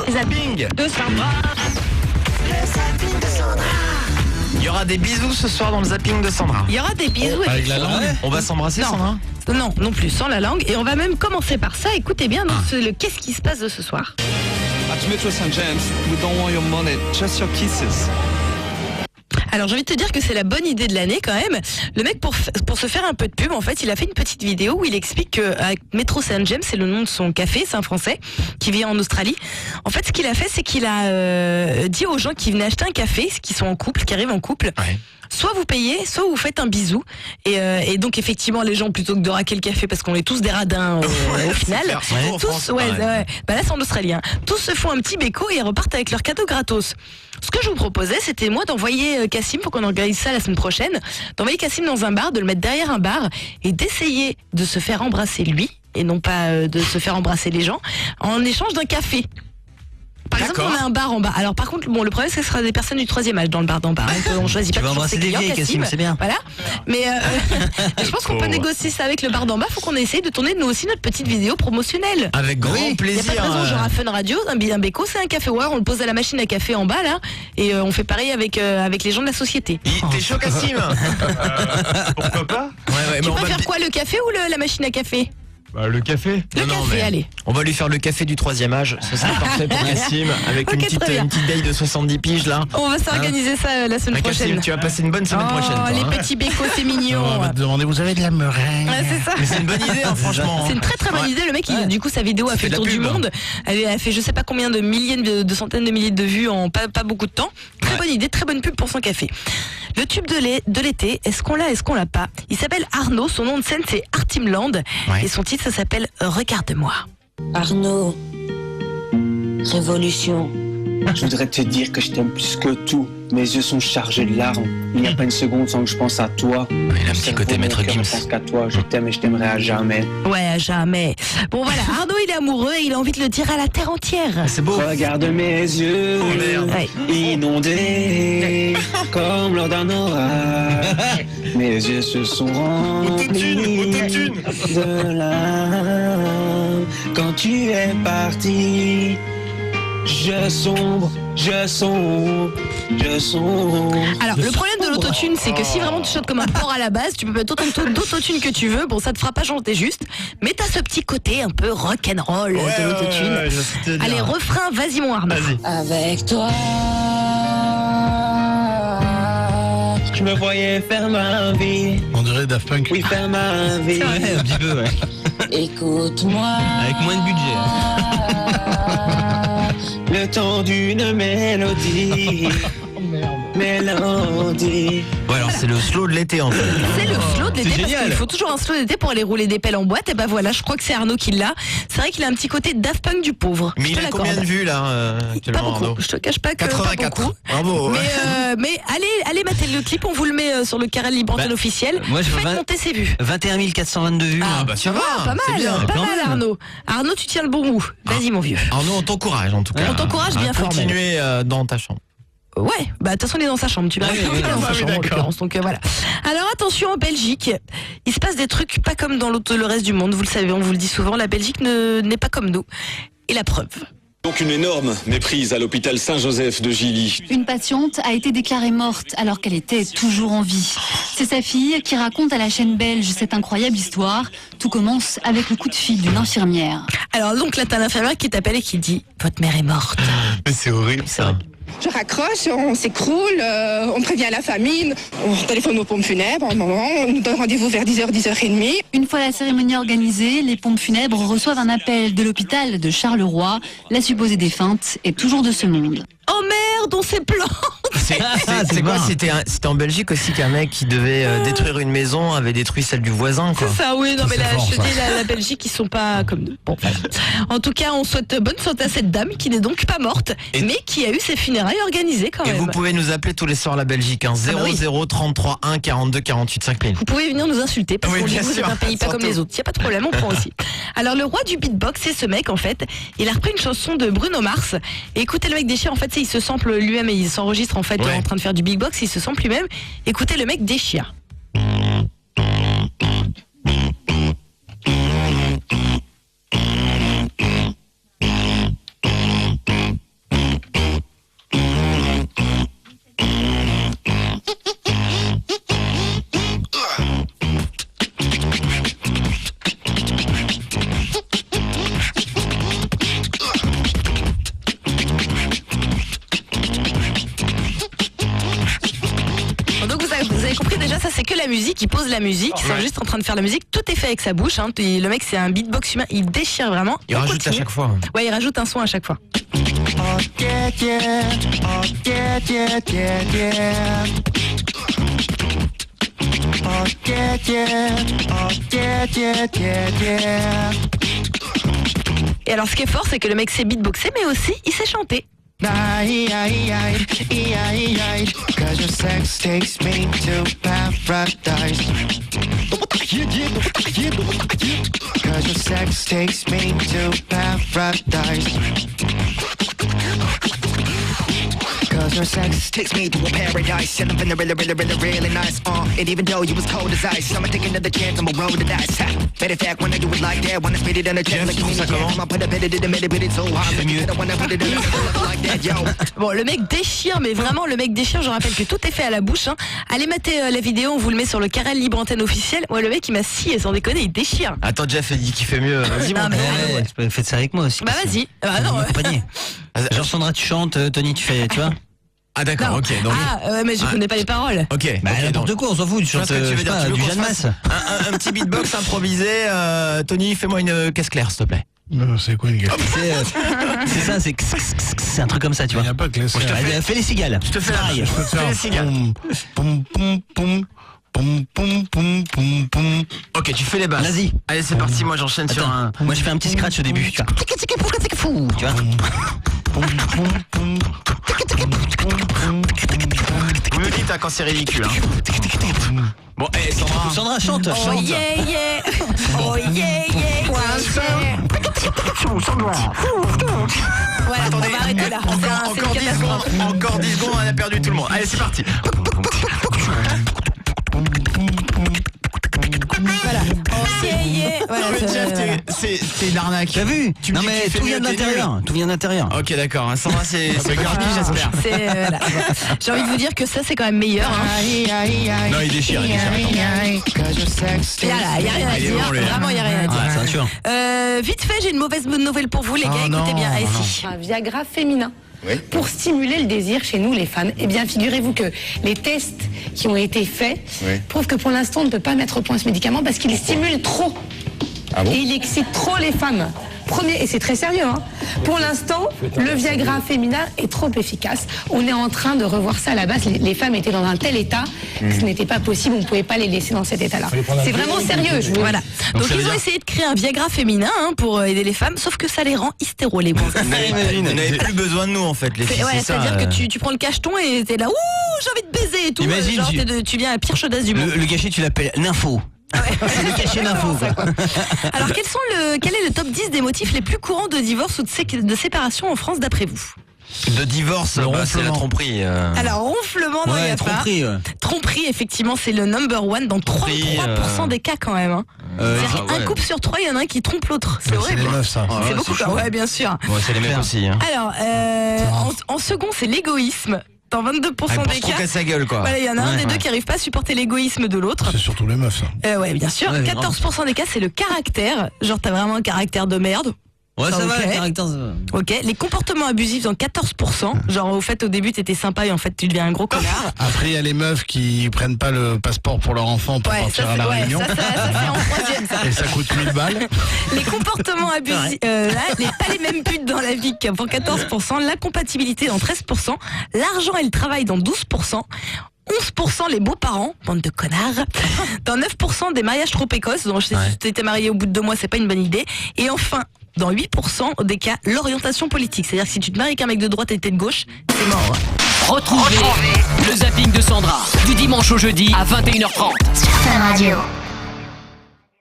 Zapping de Sandra. Il y aura des bisous ce soir dans le zapping de Sandra. Il y aura des bisous. Avec la langue. On va s'embrasser, Non. Sandra? Non, non plus, sans la langue. Et on va même commencer par ça. Écoutez bien, donc, le qu'est-ce qui se passe de ce soir. At Metro St. James, we don't want your money, just your kisses. Alors j'ai envie de te dire que c'est la bonne idée de l'année quand même. Le mec pour se faire un peu de pub, en fait, il a fait une petite vidéo où il explique que Metro St. James, c'est le nom de son café, c'est un Français qui vit en Australie. En fait, ce qu'il a fait, c'est qu'il a dit aux gens qui venaient acheter un café, qui sont en couple, qui arrivent en couple. Ouais. Soit vous payez, soit vous faites un bisou. Et donc effectivement, les gens, plutôt que de raquer le café, parce qu'on est tous des radins au final, tous, bah là c'est en Australie, hein. Tous se font un petit béco et ils repartent avec leur cadeau gratos. Ce que je vous proposais, c'était moi d'envoyer Cassim, pour qu'on organise ça la semaine prochaine, d'envoyer Cassim dans un bar, de le mettre derrière un bar et d'essayer de se faire embrasser lui, et non pas de se faire embrasser les gens, en échange d'un café. Par exemple, on a un bar en bas. Alors par contre, bon, le problème c'est que ce sera des personnes du 3e âge dans le bar d'en bas. On choisit pas toujours ses clients, Cassim, c'est bien. Voilà. Mais je pense qu'on peut négocier ça avec le bar d'en bas. Faut qu'on essaye de tourner nous aussi notre petite vidéo promotionnelle. Avec grand plaisir. Il y a pas de raison, genre à Fun Radio, un béco, c'est un café on le pose à la machine à café en bas là, et on fait pareil avec les gens de la société. T'es chaud, Cassim? Pourquoi pas? Tu préfères quoi, le café ou la machine à café? Bah, le café. Allez. On va lui faire le café du 3e âge. Ce sera parfait pour Cassim, avec une petite vieille de 70 piges là. On va s'organiser ça la semaine prochaine. Cassim, tu vas passer une bonne semaine prochaine. Oh, les petits bécos, c'est mignon. On va te demander, vous avez de la meringue? C'est ça. Mais c'est une bonne idée, hein, franchement. C'est une très très bonne idée. Le mec, du coup, sa vidéo a fait le tour du monde. Elle a fait je sais pas combien de milliers, de centaines de milliers de vues en pas beaucoup de temps. Très bonne idée, très bonne pub pour son café. Le tube de l'été, est-ce qu'on l'a, est-ce qu'on l'a pas? Il s'appelle Arnaud, son nom de scène c'est Artimland, et son titre ça s'appelle Regarde-moi. Arnaud, révolution. Je voudrais te dire que je t'aime plus que tout. Mes yeux sont chargés de larmes. Il n'y a pas une seconde sans que je pense à toi. Il a un petit côté Maître Gims. Je pense qu'à toi. Je t'aime et je t'aimerai à jamais. Ouais, à jamais. Bon voilà, Arnaud il est amoureux et il a envie de le dire à la terre entière. C'est beau. Regarde mes yeux inondés comme lors d'un orage. Mes yeux se sont remplis de larmes. Quand tu es parti, je sombre. Alors le problème de l'autotune, c'est que si vraiment tu chantes comme un porc à la base, tu peux mettre autant d'autotune que tu veux. Bon, ça te fera pas chanter juste, mais t'as ce petit côté un peu rock'n'roll de l'autotune. Allez, refrain, vas-y mon Arnaud. Avec toi, Je me voyais faire ma vie. On dirait Daft Punk. Oui, faire ma vie. Ouais, un petit peu, ouais. écoute-moi. Avec moins de budget. Le temps d'une mélodie. Mélodie. Ouais, alors c'est le slow de l'été en fait. C'est le slow de l'été parce génial. qu'il faut toujours un slow d'été pour aller rouler des pelles en boîte. Et ben voilà, je crois que c'est Arnaud qui l'a. C'est vrai qu'il a un petit côté Daft Punk du pauvre. Mais il a combien de vues là Pas actuellement, beaucoup. Arnaud? Je te cache pas que 84. pas beaucoup. Bravo. Mais allez mater le clip, on vous le met sur le Carrel Libre Antenne officiel. moi, je Faites veux monter ses vues. 21 422 vues. Ah, bah ça va. Pas c'est mal, bien. pas Quand mal même. Arnaud. Arnaud, tu tiens le bon bout. Vas-y mon vieux. Arnaud, on t'encourage en tout cas. On t'encourage bien fort, Continuer dans ta chambre. Ouais, bah de toute façon il est dans sa chambre, tu verras qu'il est dans sa chambre en l'occurrence, donc voilà. Alors attention, en Belgique, il se passe des trucs pas comme dans le reste du monde, vous le savez, on vous le dit souvent, la Belgique n'est pas comme nous. Et la preuve. Donc une énorme méprise à l'hôpital Saint-Joseph de Gilly. Une patiente a été déclarée morte alors qu'elle était toujours en vie. C'est sa fille qui raconte à la chaîne belge cette incroyable histoire. Tout commence avec le coup de fil d'une infirmière. Alors donc là t'as l'infirmière qui t'appelle et qui dit « Votre mère est morte ». Mais c'est horrible ça. Je raccroche, on s'écroule, on prévient la famille, on téléphone aux pompes funèbres, on nous donne rendez-vous vers 10h, 10h30. Une fois la cérémonie organisée, les pompes funèbres reçoivent un appel de l'hôpital de Charleroi. La supposée défunte est toujours de ce monde. Oh merde, on s'est planté. C'est quoi? C'était en Belgique aussi qu'un mec qui devait détruire une maison avait détruit celle du voisin quoi. C'est ça, oui, non mais C'est là, fort, je te ça. dis, la Belgique, ils sont pas comme nous. Bon, voilà. En tout cas, on souhaite bonne santé à cette dame qui n'est donc pas morte, mais qui a eu ses funérailles organisées quand Et même. vous pouvez nous appeler tous les soirs la Belgique, hein, 00 33 1 42 48 5000. Vous pouvez venir nous insulter parce Oui, qu'on dit bien que vous êtes sûr, un pays pas comme surtout. les autres. Il n'y a pas de problème, on prend aussi. Alors le roi du beatbox, c'est ce mec en fait. Il a repris une chanson de Bruno Mars. Et écoutez le mec déchire, en fait, il se sample lui-même et il s'enregistre en fait Ouais. en train de faire du beatbox. Il se sample lui-même. Écoutez le mec déchire. la musique, il pose la musique, ils sont juste en train de faire la musique, tout est fait avec sa bouche. Hein. Et le mec, c'est un beatbox humain, il déchire vraiment. Il rajoute à chaque fois. Ouais, il rajoute un son à chaque fois. Et alors, ce qui est fort, c'est que le mec sait beatboxer, mais aussi, il sait chanter. Cause your sex takes me to paradise. Cause your sex takes me to paradise. Cause your sex takes me to a paradise. And I'm feeling really nice. And even though you was cold as ice, I'm taking another chance, I'ma roll the dice. Matter of fact, when I do it like that, wanna spit it in a jet like you mean I'ma put a bit of it in the bit, so hard. I wanna put it in a like that, yo. Bon, le mec déchire, mais vraiment, le mec déchire. Je rappelle que tout est fait à la bouche. Hein. Allez mater la vidéo, on vous le met sur le Carrel Libre Antenne officiel. Ouais, le mec, il m'a scié, sans déconner, il déchire. Attends, Jeff a dit qu'il fait mieux. Vas-y, Non, mais Faites ça avec moi aussi. Bah vas-y. Bah non. Genre Sandra, tu chantes, Tony, tu fais, tu vois. Ah d'accord, Non. ok. Donc... mais je connais pas les paroles. Ok. Bah n'importe quoi, on s'en fout, tu chantes du Jeanne Masse. Un petit beatbox improvisé. Tony, fais-moi une caisse claire, s'il te plaît. C'est quoi une gueule? C'est ça, c'est un truc comme ça, tu vois. Il n'y a pas que les Fais les cigales. Je te fais pareil. Je peux te faire les cigales. Ok, tu fais les basses. Vas-y. Allez, c'est parti, moi j'enchaîne sur un... Moi je fais un petit scratch au début. Tu vois. Vous me dites quand c'est ridicule. Hein. Bon, allez, Sandra chante. Oh yeah yeah. Oh yeah yeah. Voilà, attendez, on va arrêter là. Encore 10 secondes, encore 10 secondes, on a perdu tout le monde. Allez, c'est parti. Voilà. Oh yeah yeah. Voilà, c'est une arnaque. T'as vu? Non mais tout vient de l'intérieur. Tout vient de l'intérieur. Ok, d'accord. Sandra, c'est gratuit, j'espère. Voilà. J'ai envie de vous dire que ça, c'est quand même meilleur. Hein. Non, il déchire. Il y a rien à dire. Vraiment, il y a rien à dire. C'est sûr. Vite fait, j'ai une mauvaise bonne nouvelle pour vous, les gars. Écoutez bien. Allez, si. Un Viagra féminin. Pour stimuler le désir chez nous, les femmes. Eh bien, figurez-vous que les tests qui ont été faits prouvent que pour l'instant, on ne peut pas mettre au point ce médicament parce qu'il stimule trop. Ah bon? Et il excite trop les femmes. Premier, et c'est très sérieux, hein. Pour l'instant, le Viagra féminin est trop efficace. On est en train de revoir ça à la base. Les femmes étaient dans un tel état que ce n'était pas possible. On ne pouvait pas les laisser dans cet état-là. C'est vraiment sérieux. Voilà. Donc ils ont essayé de créer un Viagra féminin pour aider les femmes, sauf que ça les rend hystéro, les bons. Vous n'avez plus besoin de nous en fait, les filles. Ouais, c'est-à-dire que tu prends le cacheton et t'es là, ouh, j'ai envie de baiser et tout. Imagine, genre, tu viens à la pire chaudasse du monde. Le cachet, tu l'appelles nympho. C'est le cachet d'info. Alors quel est le top 10 des motifs les plus courants de divorce ou de séparation en France d'après vous? De divorce, c'est la tromperie. Alors ronflement, non, il n'y a tromperie, pas. Tromperie, effectivement, c'est le number one dans 33% des cas quand même. Hein. C'est-à-dire qu'un couple sur 3, il y en a un qui trompe l'autre. C'est horrible. C'est les meufs, ça. C'est beaucoup. Ouais, bien sûr. Ouais, c'est les mecs aussi. Hein. Alors, en second, c'est l'égoïsme. Dans 22% des cas. Sa gueule, quoi. Voilà, il y en a un des deux qui n'arrive pas à supporter l'égoïsme de l'autre. C'est surtout les meufs, ça. Ouais, bien sûr. 14% des cas, c'est le caractère. Genre, t'as vraiment un caractère de merde. Ouais, ça va, okay. le caractère. Ok, les comportements abusifs dans 14%. Genre, au fait, au début, t'étais sympa et en fait, tu deviens un gros connard. Après, il y a les meufs qui prennent pas le passeport pour leur enfant pour partir à la réunion. Ça, c'est en troisième, ça. Et ça coûte 1000 balles. Les comportements abusifs, pas les mêmes putes dans la vie pour 14%. L'incompatibilité dans 13%. L'argent et le travail dans 12%. 11% les beaux-parents, bande de connards. Dans 9% des mariages trop précoces, donc si tu étais marié au bout de 2 mois, c'est pas une bonne idée. Et enfin, dans 8% des cas, l'orientation politique. C'est-à-dire que si tu te maries avec un mec de droite et t'es de gauche, c'est mort. Retrouvez le zapping de Sandra du dimanche au jeudi à 21h30 sur Fun Radio.